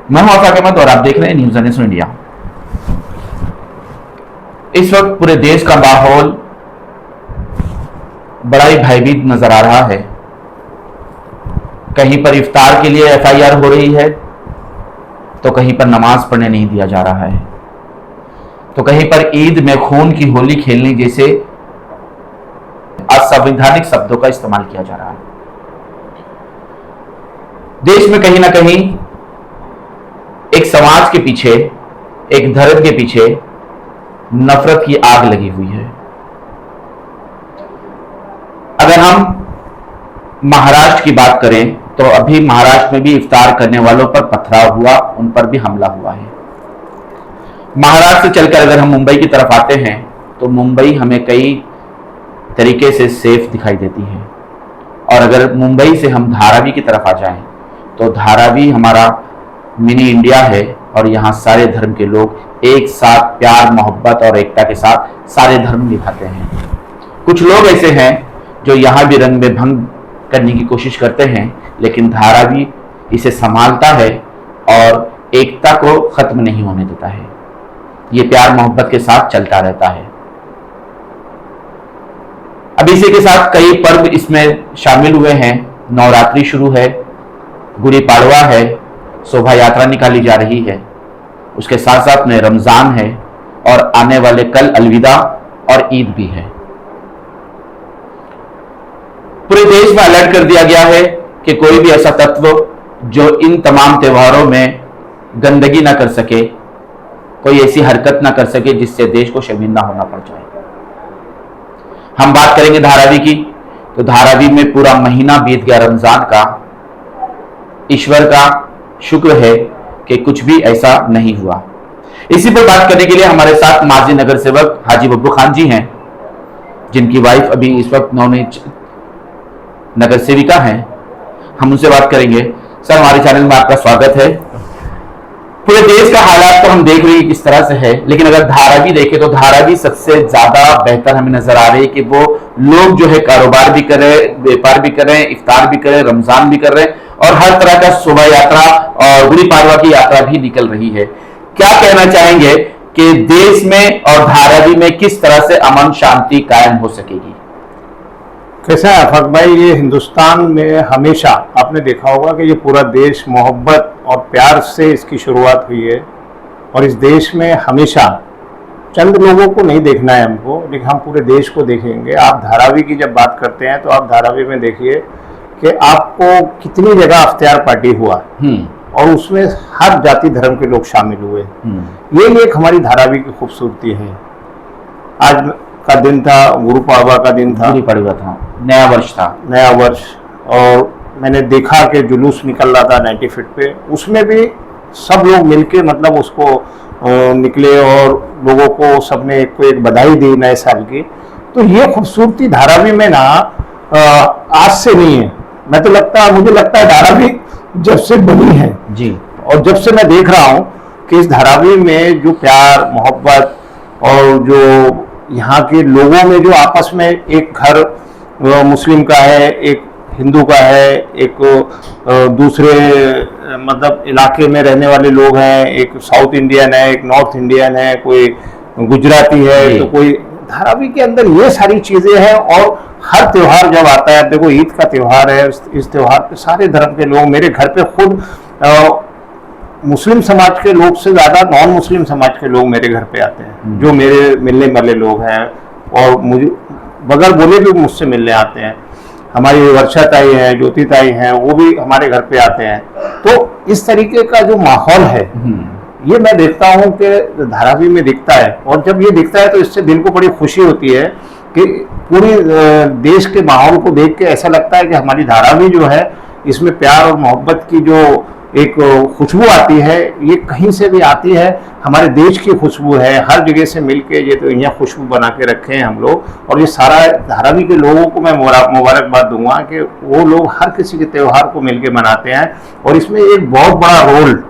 मैं हूं आफाक अहमद और आप देख रहे हैं न्यूज़ एन इंडिया। इस वक्त पूरे देश का माहौल बड़ा ही भयभीत नजर आ रहा है। कहीं पर इफ्तार के लिए एफआईआर हो रही है, तो कहीं पर नमाज पढ़ने नहीं दिया जा रहा है, तो कहीं पर ईद में खून की होली खेलने जैसे असंवैधानिक शब्दों का इस्तेमाल किया जा रहा है। देश में कहीं ना कहीं एक समाज के पीछे, एक धर्म के पीछे नफरत की आग लगी हुई है। अगर हम महाराष्ट्र की बात करें तो अभी महाराष्ट्र में भी इफ्तार करने वालों पर पथराव हुआ, उन पर भी हमला हुआ है। महाराष्ट्र से चलकर अगर हम मुंबई की तरफ आते हैं तो मुंबई हमें कई तरीके से सेफ दिखाई देती है, और अगर मुंबई से हम धारावी की तरफ आ जाएं तो धारावी हमारा मिनी इंडिया है, और यहाँ सारे धर्म के लोग एक साथ प्यार मोहब्बत और एकता के साथ सारे धर्म निभाते हैं। कुछ लोग ऐसे हैं जो यहाँ भी रंग में भंग करने की कोशिश करते हैं, लेकिन धारावी इसे संभालता है और एकता को खत्म नहीं होने देता है। ये प्यार मोहब्बत के साथ चलता रहता है। अब इसी के साथ कई पर्व इसमें शामिल हुए हैं। नवरात्रि शुरू है, गुड़ी पाड़वा है, शोभा यात्रा निकाली जा रही है, उसके साथ साथ में रमजान है, और आने वाले कल अलविदा और ईद भी है। पूरे देश में अलर्ट कर दिया गया है कि कोई भी ऐसा तत्व जो इन तमाम त्योहारों में गंदगी ना कर सके, कोई ऐसी हरकत ना कर सके जिससे देश को शर्मिंदा होना पड़ जाए। हम बात करेंगे धारावी की, तो धारावी में पूरा महीना बीत गया रमजान का। ईश्वर का शुक्र है कि कुछ भी ऐसा नहीं हुआ। इसी पर बात करने के लिए हमारे साथ माजी नगर सेवक हाजी बब्बू खान जी हैं, जिनकी वाइफ अभी इस वक्त नवनीत नगर सेविका हैं। हम उनसे बात करेंगे। सर, हमारे चैनल में आपका स्वागत है। पूरे देश का हालात तो हम देख रहे हैं किस तरह से है, लेकिन अगर धारावी देखें तो धारावी सबसे ज्यादा बेहतर हमें नजर आ रही है कि वो लोग जो है कारोबार भी कर रहे, व्यापार भी कर रहे हैं, इफ्तार भी कर रहे हैं, रमजान भी कर रहे हैं, और हर तरह का शोभा यात्रा और गुड़ी पाड़वा की यात्रा भी निकल रही है। क्या कहना चाहेंगे कि देश में और धारावी में किस तरह से अमन शांति कायम हो सकेगी? कैसा है आफाक भाई, ये हिंदुस्तान में हमेशा आपने देखा होगा कि ये पूरा देश मोहब्बत और प्यार से इसकी शुरुआत हुई है, और इस देश में हमेशा चंद लोगों को नहीं देखना है हमको, लेकिन हम पूरे देश को देखेंगे। आप धारावी की जब बात करते हैं तो आप धारावी में देखिए कि आपको कितनी जगह इफ्तार पार्टी हुआ, और उसमें हर जाति धर्म के लोग शामिल हुए। ये एक हमारी धारावी की खूबसूरती है। आज का दिन था, गुरु पाड़वा का दिन था, गुड़ी पाड़वा था, नया वर्ष था, नया वर्ष, और मैंने देखा कि जुलूस निकल रहा था 90 फीट पे, उसमें भी सब लोग मिलके मतलब उसको निकले और लोगों को सबने एक बधाई दी नए साल की। तो ये खूबसूरती धारावी में ना आज से नहीं है, मुझे लगता है धारावी जब से बनी है जी, और जब से मैं देख रहा हूँ कि इस धारावी में जो प्यार मोहब्बत और जो यहाँ के लोगों में जो आपस में एक घर मुस्लिम का है, एक हिंदू का है, एक दूसरे मतलब इलाके में रहने वाले लोग हैं, एक साउथ इंडियन है, एक नॉर्थ इंडियन है, कोई गुजराती है, तो कोई धारावी के अंदर ये सारी चीज़ें हैं। और हर त्यौहार जब आता है, देखो ईद का त्यौहार है, इस त्यौहार पे सारे धर्म के लोग, मेरे घर पे खुद मुस्लिम समाज के लोग से ज़्यादा नॉन मुस्लिम समाज के लोग मेरे घर पे आते हैं, जो मेरे मिलने वाले लोग हैं, और मुझे बगैर बोले भी मुझसे मिलने आते हैं। हमारी वर्षा ताई हैं, ज्योति ताई हैं, वो भी हमारे घर पे आते हैं। तो इस तरीके का जो माहौल है ये मैं देखता हूँ कि धारावी में दिखता है, और जब ये दिखता है तो इससे दिल को बड़ी खुशी होती है कि पूरी देश के माहौल को देख के ऐसा लगता है कि हमारी धारावी जो है इसमें प्यार और मोहब्बत की जो एक खुशबू आती है, ये कहीं से भी आती है, हमारे देश की खुशबू है। हर जगह से मिलके ये तो यहाँ खुशबू बना के रखे हैं हम लोग, और ये सारा धारावी के लोगों को मैं मुबारकबाद दूंगा कि वो लोग हर किसी के त्यौहार को मिलके मनाते हैं। और इसमें एक बहुत बड़ा रोल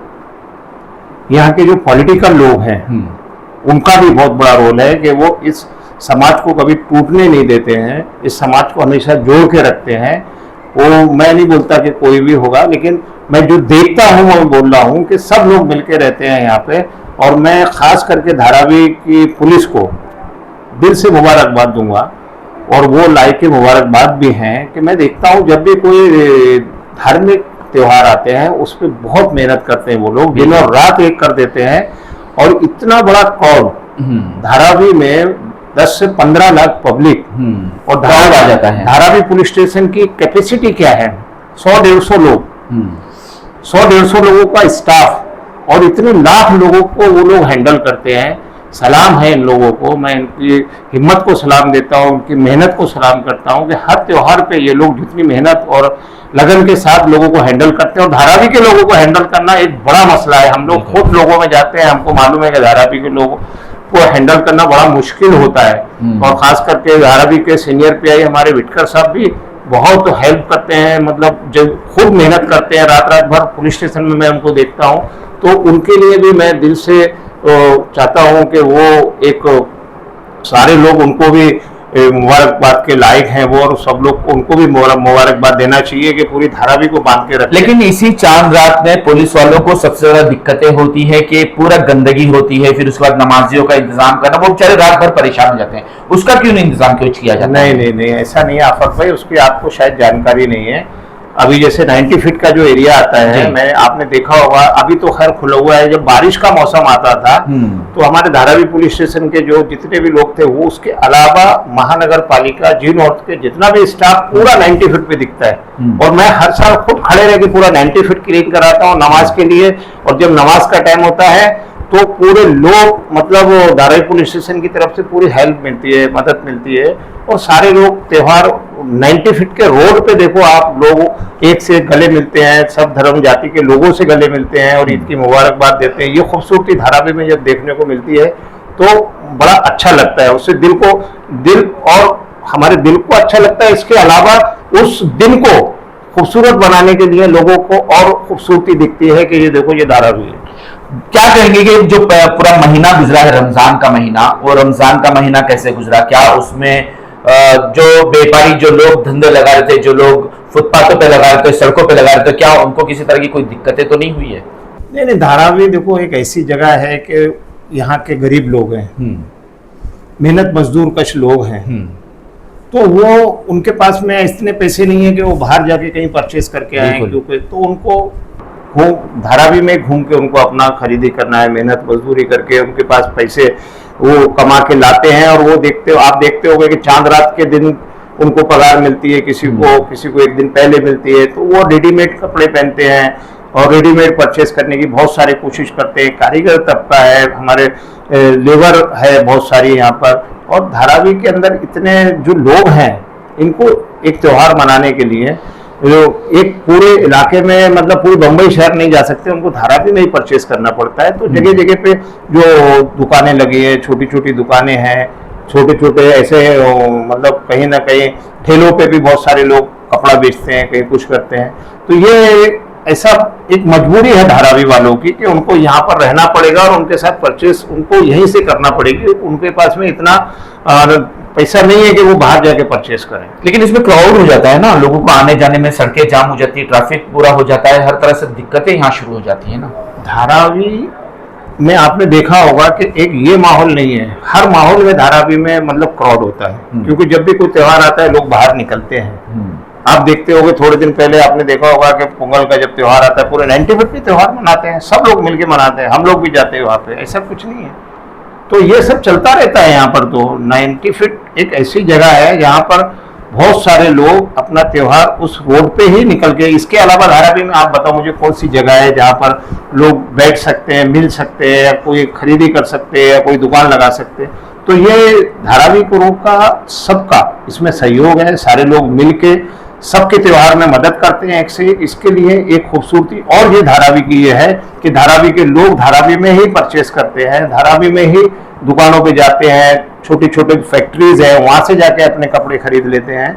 यहाँ के जो पॉलिटिकल लोग हैं उनका भी बहुत बड़ा रोल है कि वो इस समाज को कभी टूटने नहीं देते हैं, इस समाज को हमेशा जोड़ के रखते हैं। वो मैं नहीं बोलता कि कोई भी होगा, लेकिन मैं जो देखता हूँ वो बोल रहा हूँ कि सब लोग मिलके रहते हैं यहाँ पे। और मैं खास करके धारावी की पुलिस को दिल से मुबारकबाद दूंगा, और वो लायक के मुबारकबाद भी हैं कि मैं देखता हूँ जब भी कोई धार्मिक त्योहार आते हैं उस पर बहुत मेहनत करते हैं वो लोग, दिन और रात एक कर देते हैं। और इतना बड़ा क्राउड धारावी में 10 से 15 लाख पब्लिक, और क्राउड आ जाता है। धारावी पुलिस स्टेशन की कैपेसिटी क्या है? 100-150 लोग, 100-150 लोगों का स्टाफ, और इतने लाख लोगों को वो लोग हैंडल करते हैं। सलाम है इन लोगों को, मैं इनकी हिम्मत को सलाम देता हूँ, उनकी मेहनत को सलाम करता हूँ कि हर त्योहार पे ये लोग जितनी मेहनत और लगन के साथ लोगों को हैंडल करते हैं। और धारावी के लोगों को हैंडल करना एक बड़ा मसला है। हम लोग खुद लोगों में जाते हैं, हमको मालूम है कि धारावी के लोगों को हैंडल करना बड़ा मुश्किल होता है। और खास करके धारावी के सीनियर पीआई हमारे विटकर साहब भी बहुत हेल्प करते हैं, मतलब जब खूब मेहनत करते हैं, रात रात भर पुलिस स्टेशन में मैं उनको देखता हूँ। तो उनके लिए भी मैं दिल से चाहता हूं कि वो एक सारे लोग उनको भी मुबारकबाद के लायक हैं वो, और सब लोग को उनको भी मुबारकबाद देना चाहिए कि पूरी धारावी को बांध के रखें। लेकिन इसी चांद रात में पुलिस वालों को सबसे ज्यादा दिक्कतें होती है कि पूरा गंदगी होती है, फिर उसके बाद नमाजियों का इंतजाम करना, वो बेचारे रात भर परेशान हो जाते हैं। उसका क्यों नहीं इंतजाम किया जाता? नहीं, ऐसा नहीं है आफत भाई, उसकी आपको शायद जानकारी नहीं है। अभी जैसे 90 फीट का जो एरिया आता है, मैं आपने देखा होगा, अभी तो खैर खुला हुआ है, जब बारिश का मौसम आता था तो हमारे धारावी पुलिस स्टेशन के जो जितने भी लोग थे वो, उसके अलावा महानगर पालिका जी नॉर्थ के जितना भी स्टाफ पूरा 90 फीट पे दिखता है। और मैं हर साल खुद खड़े रह के पूरा 90 फीट क्लीन कराता हूँ नमाज के लिए। और जब नमाज का टाइम होता है तो पूरे लोग, मतलब धारावी पुलिस स्टेशन की तरफ से पूरी हेल्प मिलती है, मदद मिलती है। और सारे लोग त्योहार 90 फीट के रोड पे देखो आप, लोग एक से एक गले मिलते हैं, सब धर्म जाति के लोगों से गले मिलते हैं और ईद की मुबारकबाद देते हैं। ये खूबसूरती धारावी में जब देखने को मिलती है तो बड़ा अच्छा लगता है, उससे दिल और हमारे दिल को अच्छा लगता है। इसके अलावा उस दिन को खूबसूरत बनाने के लिए लोगों को और खूबसूरती दिखती है कि ये देखो ये धारावी है। क्या कहेंगे कि जो पूरा महीना गुजरा है रमजान का महीना, वो रमजान का महीना कैसे गुजरा? क्या उसमें जो व्यापारी, जो लोग धंधे लगा रहे थे, जो लोग फुटपाथों पे लगा रहे थे, सड़कों पे लगा रहे थे, क्या उनको किसी तरह की कोई दिक्कतें तो नहीं हुई है? नहीं, धारावी देखो एक ऐसी जगह है कि यहाँ के गरीब लोग हैं, मेहनत मजदूर कश लोग हैं, तो वो उनके पास में इतने पैसे नहीं है कि वो बाहर जाके कहीं परचेस करके आए, क्योंकि तो उनको धारावी में घूम के उनको अपना खरीदी करना है, मेहनत मजदूरी करके उनके पास पैसे वो कमा के लाते हैं। और वो आप देखते होंगे कि चांद रात के दिन उनको पगार मिलती है, किसी को एक दिन पहले मिलती है, तो वो रेडीमेड कपड़े पहनते हैं और रेडीमेड परचेस करने की बहुत सारी कोशिश करते हैं। कारीगर तबका है, हमारे लेबर है बहुत सारी यहाँ पर। और धारावी के अंदर इतने जो लोग हैं, इनको एक त्योहार मनाने के लिए जो एक पूरे इलाके में, मतलब पूरी बम्बई शहर नहीं जा सकते, उनको धारावी में ही परचेस करना पड़ता है। तो जगह जगह पे जो दुकानें लगी है, छोटी छोटी दुकानें हैं, छोटे छोटे ऐसे, मतलब कहीं ना कहीं ठेलों पे भी बहुत सारे लोग कपड़ा बेचते हैं, कहीं कुछ करते हैं। तो ये ऐसा एक मजबूरी है धारावी वालों की कि उनको यहाँ पर रहना पड़ेगा और उनके साथ परचेस उनको यहीं से करना पड़ेगी। उनके पास में इतना पैसा नहीं है कि वो बाहर जाके परचेस करें। लेकिन इसमें क्राउड हो जाता है ना, लोगों को आने जाने में सड़कें जाम हो जाती है, ट्रैफिक पूरा हो जाता है, हर तरह से दिक्कतें यहाँ शुरू हो जाती है ना। धारावी में आपने देखा होगा कि एक ये माहौल नहीं है, हर माहौल में धारावी में मतलब क्राउड होता है, क्योंकि जब भी कोई त्योहार आता है लोग बाहर निकलते हैं। आप देखते होंगे थोड़े दिन पहले आपने देखा होगा कि पोंगल का जब त्योहार आता है, पूरे 90 फीट पे त्योहार मनाते हैं, सब लोग मिलके मनाते हैं, हम लोग भी जाते हैं वहाँ पे, ऐसा कुछ नहीं है। तो ये सब चलता रहता है यहाँ पर। तो 90 फीट एक ऐसी जगह है जहाँ पर बहुत सारे लोग अपना त्योहार उस रोड पे ही निकल के, इसके अलावा धारावी में आप बताओ मुझे कौन सी जगह है जहाँ पर लोग बैठ सकते हैं, मिल सकते हैं, या कोई खरीदी कर सकते हैं, या कोई दुकान लगा सकते हैं। तो ये धारावी को का सबका इसमें सहयोग है, सारे लोग मिल के सबके त्योहार में मदद करते हैं एक से एक। इसके लिए एक खूबसूरती और ये धारावी की ये है कि धारावी के लोग धारावी में ही परचेस करते हैं, धारावी में ही दुकानों पे जाते हैं, छोटी छोटी फैक्ट्रीज है वहां से जाके अपने कपड़े खरीद लेते हैं।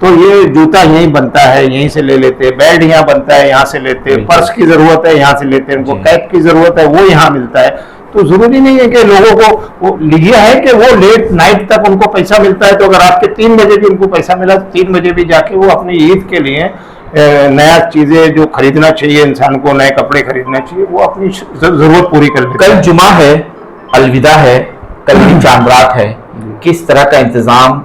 तो ये जूता यहीं बनता है, यहीं से ले लेते हैं, बेल्ट यहाँ बनता है यहाँ से लेते हैं, पर्स की जरूरत है यहाँ से लेते हैं, उनको कैप की जरूरत है वो यहाँ मिलता है। तो जरूरी नहीं है कि लोगों को वो लिया है कि वो लेट नाइट तक उनको पैसा मिलता है, तो अगर रात के 3 बजे भी उनको पैसा मिला तो 3 बजे भी जाके वो अपनी ईद के लिए नया चीजें जो खरीदना चाहिए, इंसान को नए कपड़े खरीदना चाहिए, वो अपनी जरूरत पूरी कर लेते हैं। कल जुमा है, अलविदा है, कल की चांद रात है, किस तरह का इंतजाम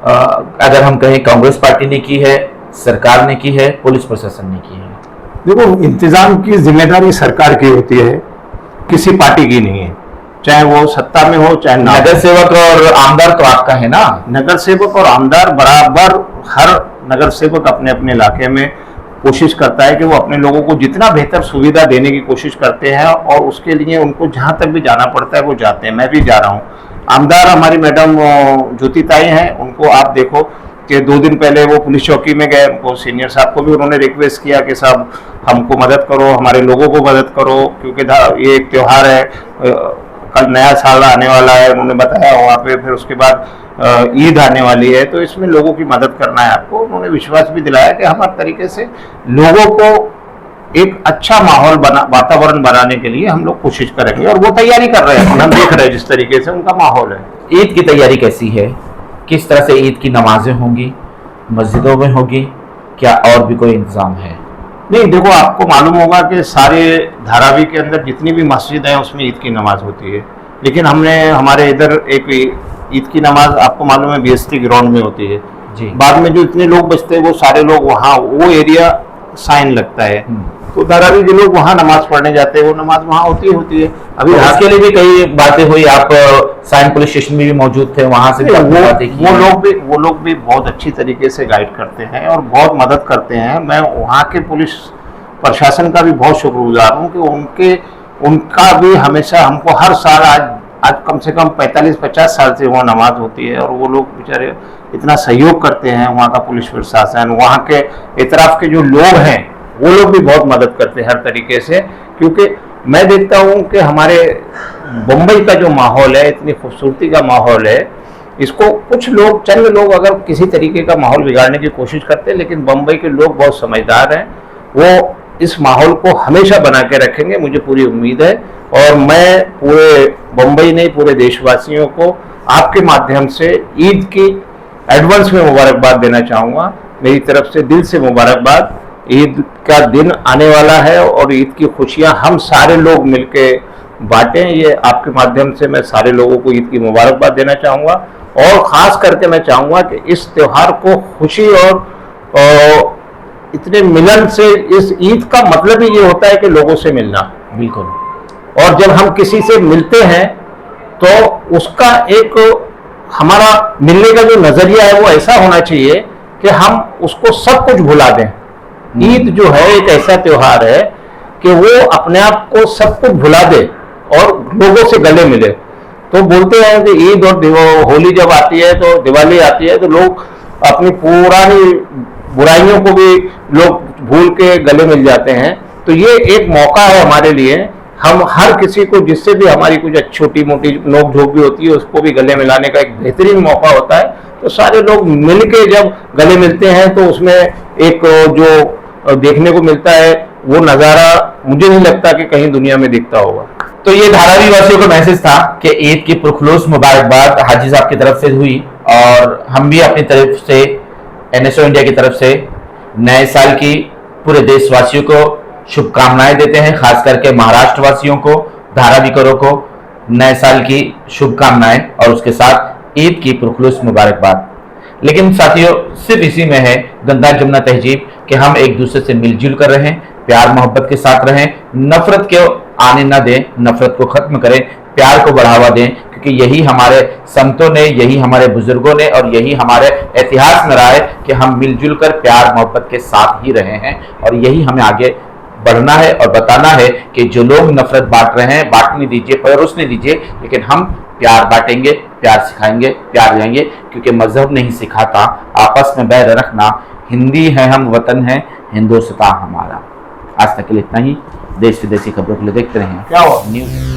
अगर हम कहें कांग्रेस पार्टी ने की है, सरकार ने की है, पुलिस प्रशासन ने की है? देखो, इंतजाम की जिम्मेदारी सरकार की होती है, किसी पार्टी की नहीं है, चाहे वो सत्ता में हो चाहे ना। नगर सेवक और आमदार तो आपका है ना? नगर सेवक और आमदार बराबर, हर नगर सेवक अपने अपने इलाके में कोशिश करता है कि वो अपने लोगों को जितना बेहतर सुविधा देने की कोशिश करते हैं, और उसके लिए उनको जहां तक भी जाना पड़ता है वो जाते हैं। मैं भी जा रहा हूँ। आमदार हमारी मैडम ज्योति ताई हैं, उनको आप देखो कि 2 दिन पहले वो पुलिस चौकी में गए, उनको सीनियर साहब को भी उन्होंने रिक्वेस्ट किया कि साहब हमको मदद करो, हमारे लोगों को मदद करो, क्योंकि ये एक त्यौहार है, कल नया साल आने वाला है, उन्होंने बताया वहाँ पे, फिर उसके बाद ईद आने वाली है, तो इसमें लोगों की मदद करना है आपको। उन्होंने विश्वास भी दिलाया कि हम हर तरीके से लोगों को एक अच्छा माहौल वातावरण बनाने के लिए हम लोग कोशिश करेंगे, और वो तैयारी कर रहे हैं। हम देख रहे हैं जिस तरीके से उनका माहौल है। ईद की तैयारी कैसी है? किस तरह से ईद की नमाजें होंगी? मस्जिदों में होगी क्या और भी कोई इंतजाम है? नहीं, देखो, आपको मालूम होगा कि सारे धारावी के अंदर जितनी भी मस्जिद है उसमें ईद की नमाज होती है, लेकिन हमने हमारे इधर एक ईद की नमाज आपको मालूम है BST ग्राउंड में होती है जी। बाद में जो इतने लोग बचते हैं वो सारे लोग वहाँ, वो एरिया साइन लगता है, तो धारावी जो लोग वहाँ नमाज पढ़ने जाते हैं वो नमाज वहाँ होती है। अभी तो इसके लिए भी कई बातें हुई, आप साइन पुलिस स्टेशन में भी मौजूद थे, वहां से वो लोग भी बहुत अच्छी तरीके से गाइड करते हैं और बहुत मदद करते हैं। मैं वहाँ के पुलिस प्रशासन का भी बहुत शुक्रगुजार हूँ कि उनका भी हमेशा हमको हर साल, आज कम से कम 45-50 साल से वहाँ नमाज होती है, और वो लोग बेचारे इतना सहयोग करते हैं। वहाँ का पुलिस प्रशासन, वहाँ के इतराफ के जो लोग हैं वो लोग भी बहुत मदद करते हैं हर तरीके से, क्योंकि मैं देखता हूँ कि हमारे बम्बई का जो माहौल है, इतनी खूबसूरती का माहौल है, इसको कुछ लोग, चंद लोग अगर किसी तरीके का माहौल बिगाड़ने की कोशिश करते हैं, लेकिन बम्बई के लोग बहुत समझदार हैं, वो इस माहौल को हमेशा बना के रखेंगे, मुझे पूरी उम्मीद है। और मैं पूरे बम्बई नहीं, पूरे देशवासियों को आपके माध्यम से ईद की एडवांस में मुबारकबाद देना चाहूँगा। मेरी तरफ से दिल से मुबारकबाद। ईद का दिन आने वाला है और ईद की खुशियां हम सारे लोग मिलके बांटें, ये आपके माध्यम से मैं सारे लोगों को ईद की मुबारकबाद देना चाहूँगा। और ख़ास करके मैं चाहूँगा कि इस त्यौहार को खुशी और इतने मिलन से, इस ईद का मतलब ही ये होता है कि लोगों से मिलना। बिल्कुल। और जब हम किसी से मिलते हैं तो उसका एक, हमारा मिलने का जो नज़रिया है वो ऐसा होना चाहिए कि हम उसको सब कुछ भुला दें। ईद जो है एक ऐसा त्योहार है कि वो अपने आप को सब कुछ भुला दे और लोगों से गले मिले। तो बोलते हैं कि ईद और होली जब आती है, तो दिवाली आती है, तो लोग अपनी पुरानी बुराइयों को भी लोग भूल के गले मिल जाते हैं। तो ये एक मौका है हमारे लिए, हम हर किसी को, जिससे भी हमारी कुछ छोटी मोटी नोक झोंक भी होती है, उसको भी गले मिलाने का एक बेहतरीन मौका होता है। तो सारे लोग मिलके जब गले मिलते हैं तो उसमें एक जो देखने को मिलता है वो नज़ारा मुझे नहीं लगता कि कहीं दुनिया में दिखता होगा। तो ये धारावी वासियों का मैसेज था कि ईद की पुरखुलूस मुबारकबाद हाजी साहब की तरफ से हुई, और हम भी अपनी तरफ से, NSO इंडिया की तरफ से नए साल की पूरे देशवासियों को शुभकामनाएं देते हैं। खास करके महाराष्ट्र वासियों को, धारावीकरों को नए साल की शुभकामनाएं और उसके साथ ईद की पुरखुलूस मुबारकबाद। लेकिन साथियों, सिर्फ इसी में है गंगा जमुना तहजीब कि हम एक दूसरे से मिलजुल कर रहें, प्यार मोहब्बत के साथ रहें, नफरत को आने ना दें, नफरत को खत्म करें, प्यार को बढ़ावा दें, क्योंकि यही हमारे संतों ने, यही हमारे बुजुर्गों ने और यही हमारे इतिहास में रहा है कि हम मिलजुल कर प्यार मोहब्बत के साथ ही रहे हैं। और यही हमें आगे बढ़ना है और बताना है कि जो लोग नफरत बांट रहे हैं, बांटने दीजिए, परोसने दीजिए, लेकिन हम प्यार बांटेंगे, प्यार सिखाएंगे, प्यार जाएंगे, क्योंकि मजहब नहीं सिखाता आपस में बैर रखना। हिंदी है हम, वतन है हिंदुस्तान हमारा। आज तक के लिए इतना ही। देश विदेशी खबरों के लिए देखते रहें क्या हुआ? न्यूज़।